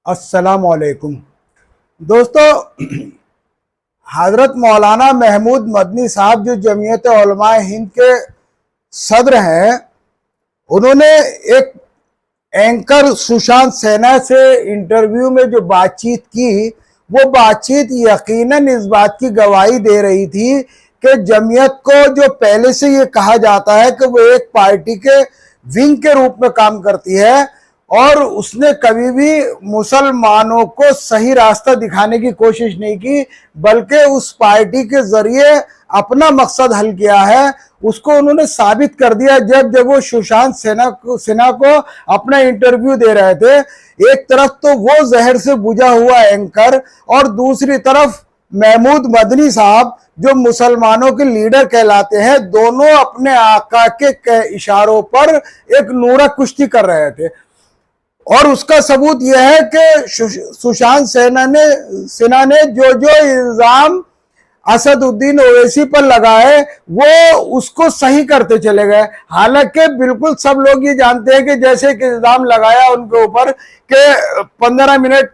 अस्सलाम वालेकुम दोस्तों। हजरत मौलाना महमूद मदनी साहब जो जमीयत उलमा हिंद के सदर हैं, उन्होंने एक एंकर सुशांत सेना से इंटरव्यू में जो बातचीत की, वो बातचीत यकीनन इस बात की गवाही दे रही थी कि जमीयत को जो पहले से ये कहा जाता है कि वो एक पार्टी के विंग के रूप में काम करती है, और उसने कभी भी मुसलमानों को सही रास्ता दिखाने की कोशिश नहीं की, बल्कि उस पार्टी के जरिए अपना मकसद हल किया है। उसको उन्होंने साबित कर दिया जब वो सुशांत सिन्हा को अपना इंटरव्यू दे रहे थे। एक तरफ तो वो जहर से बुझा हुआ एंकर, और दूसरी तरफ महमूद मदनी साहब जो मुसलमानों के लीडर कहलाते हैं, दोनों अपने आका के इशारों पर एक नूरा कुश्ती कर रहे थे। और उसका सबूत यह है कि सुशांत सिन्हा ने जो जो इल्जाम असदुद्दीन ओवैसी पर लगाए, वो उसको सही करते चले गए। हालांकि बिल्कुल सब लोग ये जानते हैं कि जैसे कि इल्जाम लगाया उनके ऊपर कि 15 मिनट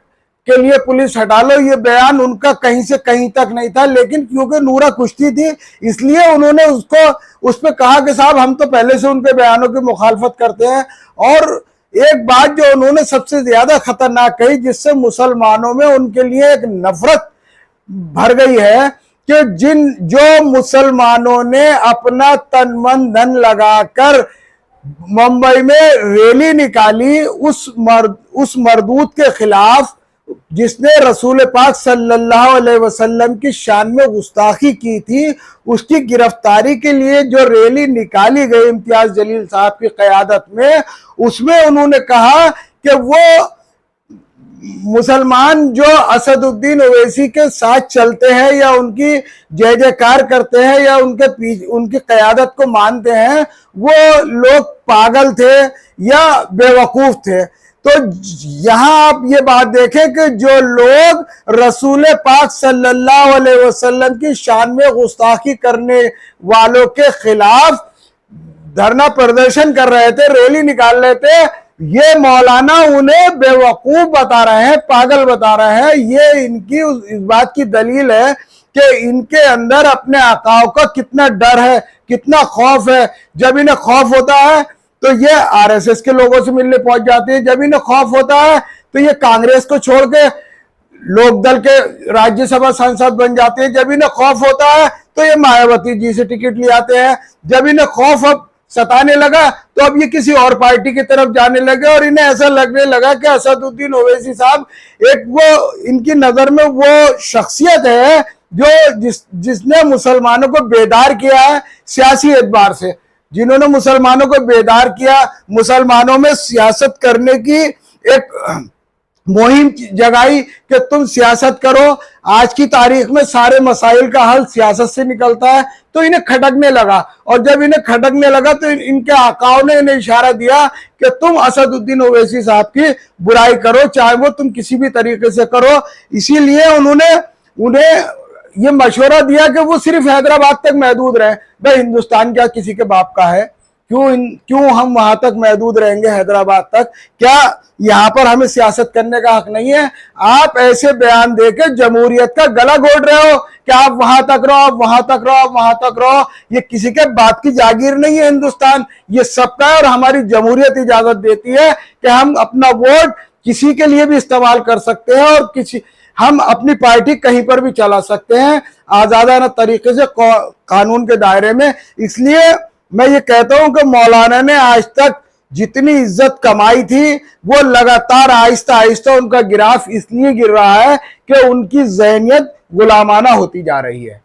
के लिए पुलिस हटा लो, ये बयान उनका कहीं से कहीं तक नहीं था, लेकिन क्योंकि नूरा कुश्ती थी इसलिए उन्होंने उस पर कहा कि साहब हम तो पहले से उनके बयानों की मुखालफत करते हैं। और एक बात जो उन्होंने सबसे ज्यादा खतरनाक कही, जिससे मुसलमानों में उनके लिए एक नफरत भर गई है, कि जो मुसलमानों ने अपना तन मन धन लगाकर मुंबई में रैली निकाली उस मरदूत के खिलाफ जिसने रसूल पाक सल्लल्लाहु अलैहि वसल्लम की शान में गुस्ताखी की थी, उसकी गिरफ्तारी के लिए जो रैली निकाली गई इम्तियाज जलील साहब की क़यादत में, उसमें उन्होंने कहा कि वो मुसलमान जो असदुद्दीन ओवैसी के साथ चलते हैं या उनकी जय जयकार करते हैं या उनकी क़यादत को मानते हैं, वो लोग पागल थे या बेवकूफ थे। तो यहां आप ये बात देखें कि जो लोग रसूल पाक सल्लल्लाहु अलैहि वसल्लम की शान में गुस्ताखी करने वालों के खिलाफ धरना प्रदर्शन कर रहे थे, रैली निकाल रहे थे, ये मौलाना उन्हें बेवकूफ बता रहे हैं, पागल बता रहे हैं। ये इनकी इस बात की दलील है कि इनके अंदर अपने आकाओं का कितना डर है, कितना खौफ है। जब इन्हें खौफ होता है तो ये आरएसएस के लोगों से मिलने पहुंच जाते हैं, जब इन्हें खौफ होता है तो ये कांग्रेस को छोड़ के लोकदल के राज्यसभा सांसद बन जाते हैं, जब इन्हें खौफ होता है तो ये मायावती जी से टिकट ले आते हैं, जब इन्हें खौफ अब सताने लगा तो अब ये किसी और पार्टी की तरफ जाने लगे, और इन्हें ऐसा लगने लगा कि असदुद्दीन ओवैसी साहब एक वो इनकी नजर में वो शख्सियत है जो जिसने मुसलमानों को बेदार किया है सियासी एतबार से, जिन्होंने मुसलमानों को बेदार किया, मुसलमानों में सियासत करने की एक मुहिम जगाई कि तुम सियासत करो। आज की तारीख में सारे मसाइल का हल सियासत से निकलता है, तो इन्हें खटकने लगा, और जब इन्हें खटकने लगा तो इनके आकाओं ने इन्हें इशारा दिया कि तुम असदुद्दीन ओवैसी साहब की बुराई करो, चाहे वो तुम किसी भी तरीके से करो। इसीलिए उन्होंने उन्हें ये मशवरा दिया कि वो सिर्फ हैदराबाद तक महदूद रहे। भाई हिंदुस्तान क्या किसी के बाप का है? क्यों हम वहां तक महदूद रहेंगे, हैदराबाद तक? क्या यहाँ पर हमें सियासत करने का हक नहीं है? आप ऐसे बयान देकर जमहूरियत का गला घोट रहे हो कि आप वहां तक रहो, आप वहां तक रहो, आप वहां तक रहो। ये किसी के बाप की जागीर नहीं है हिंदुस्तान, ये सबका है, और हमारी जमहूरियत इजाजत देती है कि हम अपना वोट किसी के लिए भी इस्तेमाल कर सकते हैं, और हम अपनी पार्टी कहीं पर भी चला सकते हैं आजादाना तरीके से कानून के दायरे में। इसलिए मैं ये कहता हूं कि मौलाना ने आज तक जितनी इज्जत कमाई थी वो लगातार आहिस्ता आहिस्ता उनका गिराफ इसलिए गिर रहा है कि उनकी ज़हनियत गुलामाना होती जा रही है।